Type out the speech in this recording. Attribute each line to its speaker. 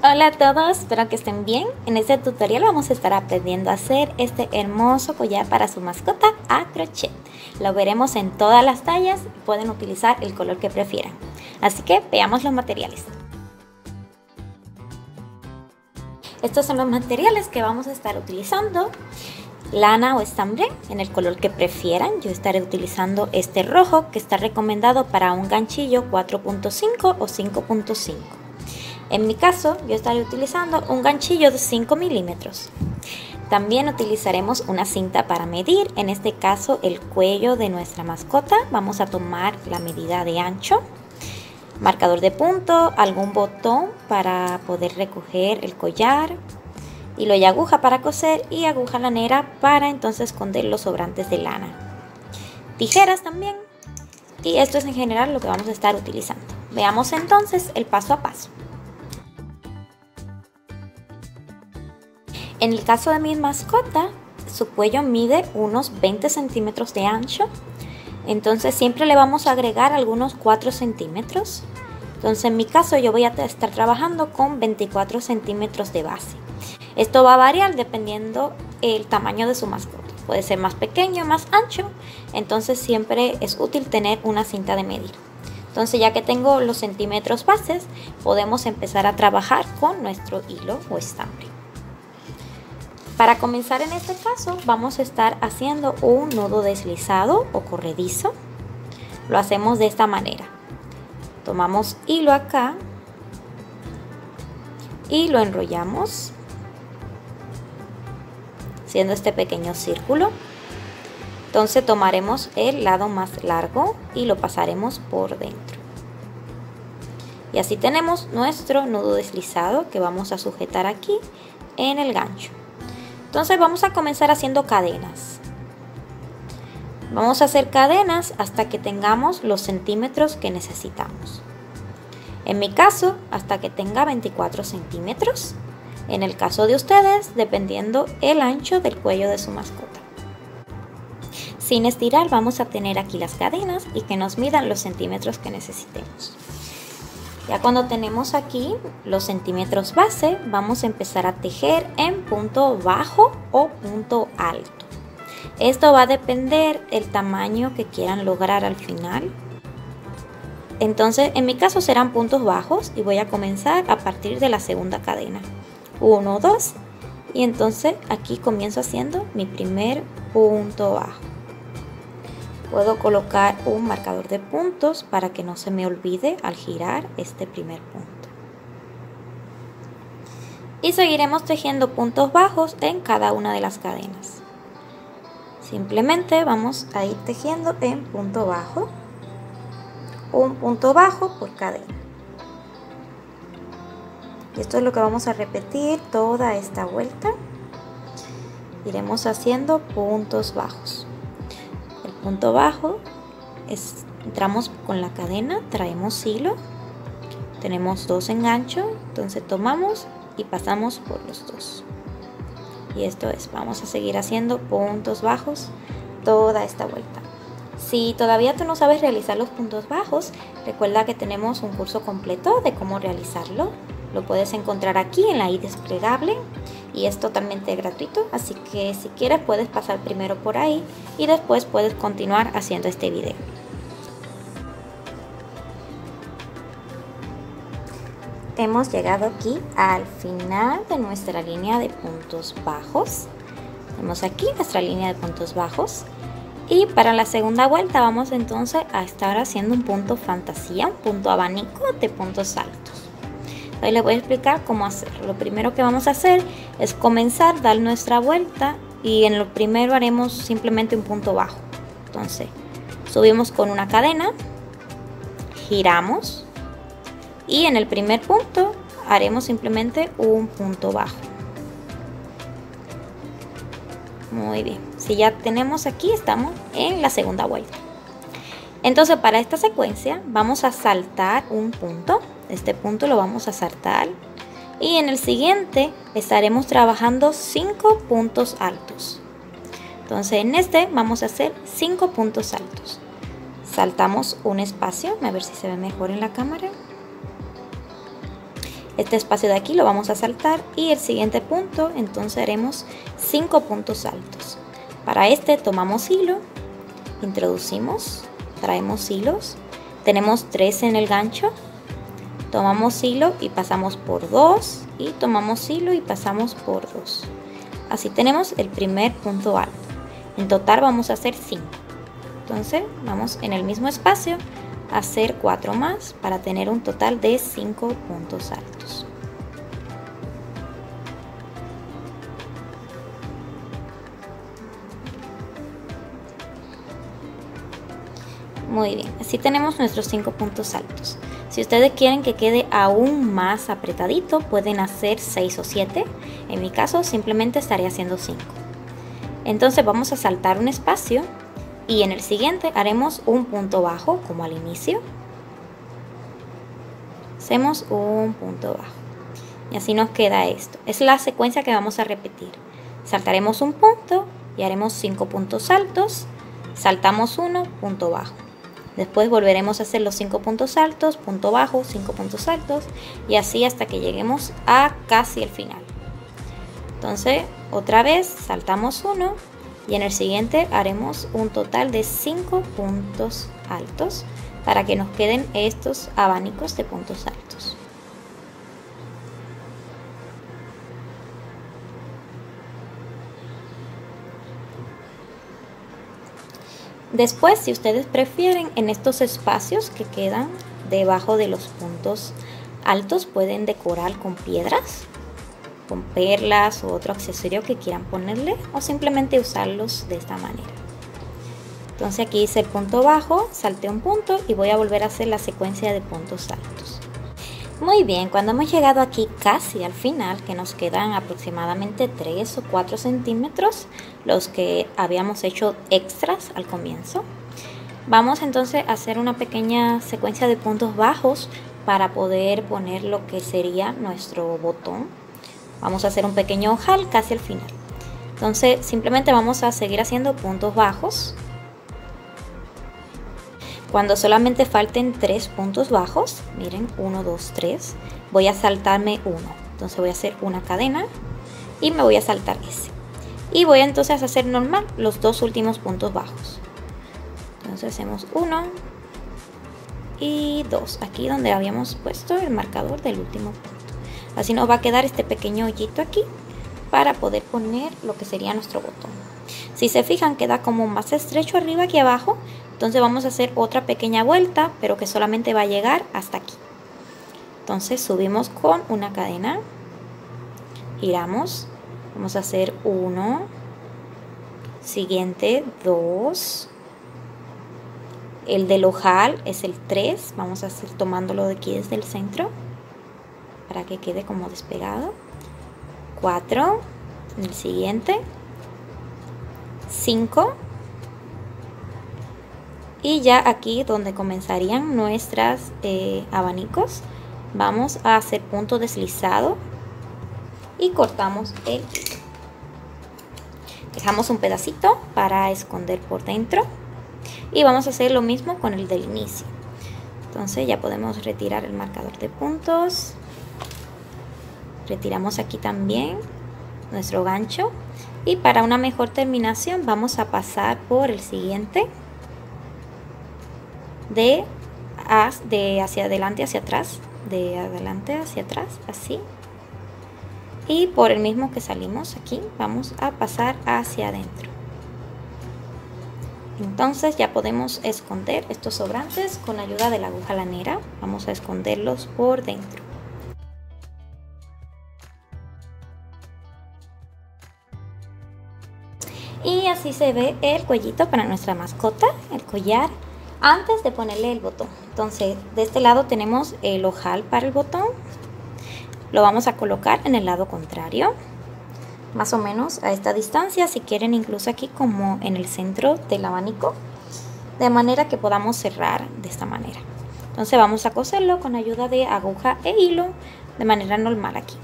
Speaker 1: Hola a todos, espero que estén bien. En este tutorial vamos a estar aprendiendo a hacer este hermoso collar para su mascota a crochet. Lo veremos en todas las tallas y pueden utilizar el color que prefieran. Así que veamos los materiales. Estos son los materiales que vamos a estar utilizando. Lana o estambre en el color que prefieran. Yo estaré utilizando este rojo que está recomendado para un ganchillo 4.5 o 5.5. En mi caso, yo estaré utilizando un ganchillo de 5 milímetros. También utilizaremos una cinta para medir, en este caso el cuello de nuestra mascota. Vamos a tomar la medida de ancho, marcador de punto, algún botón para poder recoger el collar, hilo y aguja para coser y aguja lanera para entonces esconder los sobrantes de lana. Tijeras también. Y esto es en general lo que vamos a estar utilizando. Veamos entonces el paso a paso. En el caso de mi mascota, su cuello mide unos 20 centímetros de ancho. Entonces siempre le vamos a agregar algunos 4 centímetros. Entonces en mi caso yo voy a estar trabajando con 24 centímetros de base. Esto va a variar dependiendo el tamaño de su mascota. Puede ser más pequeño, más ancho. Entonces siempre es útil tener una cinta de medir. Entonces ya que tengo los centímetros bases, podemos empezar a trabajar con nuestro hilo o estambre. Para comenzar en este caso vamos a estar haciendo un nudo deslizado o corredizo. Lo hacemos de esta manera. Tomamos hilo acá y lo enrollamos haciendo este pequeño círculo. Entonces tomaremos el lado más largo y lo pasaremos por dentro. Y así tenemos nuestro nudo deslizado que vamos a sujetar aquí en el gancho. Entonces vamos a comenzar haciendo cadenas. Vamos a hacer cadenas hasta que tengamos los centímetros que necesitamos. En mi caso, hasta que tenga 24 centímetros. En el caso de ustedes, dependiendo el ancho del cuello de su mascota. Sin estirar, vamos a tener aquí las cadenas y que nos midan los centímetros que necesitemos. Ya cuando tenemos aquí los centímetros base, vamos a empezar a tejer en punto bajo o punto alto. Esto va a depender del tamaño que quieran lograr al final. Entonces, en mi caso serán puntos bajos y voy a comenzar a partir de la segunda cadena. 1, 2 y entonces aquí comienzo haciendo mi primer punto bajo. Puedo colocar un marcador de puntos para que no se me olvide al girar este primer punto. Y seguiremos tejiendo puntos bajos en cada una de las cadenas. Simplemente vamos a ir tejiendo en punto bajo, un punto bajo por cadena. Y esto es lo que vamos a repetir toda esta vuelta. Iremos haciendo puntos bajos. El punto bajo entramos con la cadena, traemos hilo, tenemos 2 enganchos, entonces tomamos y pasamos por los 2. Y esto es, vamos a seguir haciendo puntos bajos toda esta vuelta. Si todavía tú no sabes realizar los puntos bajos, recuerda que tenemos un curso completo de cómo realizarlo. Lo puedes encontrar aquí en la i desplegable y es totalmente gratuito, así que si quieres puedes pasar primero por ahí y después puedes continuar haciendo este video. Hemos llegado aquí al final de nuestra línea de puntos bajos. Tenemos aquí nuestra línea de puntos bajos y para la segunda vuelta vamos entonces a estar haciendo un punto fantasía, un punto abanico de puntos altos. Hoy les voy a explicar cómo hacerlo. Lo primero que vamos a hacer es comenzar a dar nuestra vuelta y en lo primero haremos simplemente un punto bajo. Entonces subimos con una cadena, giramos y en el primer punto haremos simplemente un punto bajo. Muy bien, si ya tenemos aquí, estamos en la segunda vuelta. Entonces para esta secuencia vamos a saltar un punto. Este punto lo vamos a saltar y en el siguiente estaremos trabajando 5 puntos altos. Entonces en este vamos a hacer 5 puntos altos. Saltamos un espacio, a ver si se ve mejor en la cámara. Este espacio de aquí lo vamos a saltar y el siguiente punto entonces haremos 5 puntos altos. Para este tomamos hilo, introducimos, traemos hilos, tenemos 3 en el gancho, tomamos hilo y pasamos por 2 y tomamos hilo y pasamos por 2. Así tenemos el primer punto alto. En total vamos a hacer 5. Entonces vamos en el mismo espacio a hacer 4 más para tener un total de 5 puntos altos. Muy bien, así tenemos nuestros 5 puntos altos. Si ustedes quieren que quede aún más apretadito, pueden hacer 6 o 7. En mi caso simplemente estaré haciendo 5. Entonces vamos a saltar un espacio y en el siguiente haremos un punto bajo como al inicio. Hacemos un punto bajo y así nos queda esto. Es la secuencia que vamos a repetir. Saltaremos un punto y haremos 5 puntos altos, saltamos uno, punto bajo. Después volveremos a hacer los 5 puntos altos, punto bajo, 5 puntos altos y así hasta que lleguemos a casi el final. Entonces otra vez saltamos uno y en el siguiente haremos un total de 5 puntos altos para que nos queden estos abanicos de puntos altos. Después, si ustedes prefieren, en estos espacios que quedan debajo de los puntos altos pueden decorar con piedras, con perlas u otro accesorio que quieran ponerle o simplemente usarlos de esta manera. Entonces aquí hice el punto bajo, salté un punto y voy a volver a hacer la secuencia de puntos altos. Muy bien, cuando hemos llegado aquí casi al final, que nos quedan aproximadamente 3 o 4 centímetros, los que habíamos hecho extras al comienzo, vamos entonces a hacer una pequeña secuencia de puntos bajos para poder poner lo que sería nuestro botón. Vamos a hacer un pequeño ojal casi al final. Entonces simplemente vamos a seguir haciendo puntos bajos. Cuando solamente falten 3 puntos bajos, miren, 1, 2, 3, voy a saltarme uno. Entonces voy a hacer una cadena y me voy a saltar ese. Y voy entonces a hacer normal los 2 últimos puntos bajos. Entonces hacemos 1 y 2, aquí donde habíamos puesto el marcador del último punto. Así nos va a quedar este pequeño hoyito aquí para poder poner lo que sería nuestro botón. Si se fijan, queda como más estrecho arriba que abajo. Entonces vamos a hacer otra pequeña vuelta, pero que solamente va a llegar hasta aquí. Entonces subimos con una cadena, giramos, vamos a hacer 1, siguiente 2, el del ojal es el 3, vamos a hacer tomándolo de aquí desde el centro para que quede como despegado, 4, el siguiente, 5. Y ya aquí donde comenzarían nuestras abanicos, vamos a hacer punto deslizado y cortamos el hilo. Dejamos un pedacito para esconder por dentro y vamos a hacer lo mismo con el del inicio. Entonces ya podemos retirar el marcador de puntos. Retiramos aquí también nuestro gancho y para una mejor terminación vamos a pasar por el siguiente. De hacia adelante hacia atrás, de adelante hacia atrás, así, y por el mismo que salimos aquí vamos a pasar hacia adentro. Entonces ya podemos esconder estos sobrantes con ayuda de la aguja lanera. Vamos a esconderlos por dentro. Y así se ve el cuellito para nuestra mascota, el collar, antes de ponerle el botón. Entonces de este lado tenemos el ojal para el botón. Lo vamos a colocar en el lado contrario, más o menos a esta distancia, si quieren incluso aquí como en el centro del abanico, de manera que podamos cerrar de esta manera. Entonces vamos a coserlo con ayuda de aguja e hilo de manera normal aquí.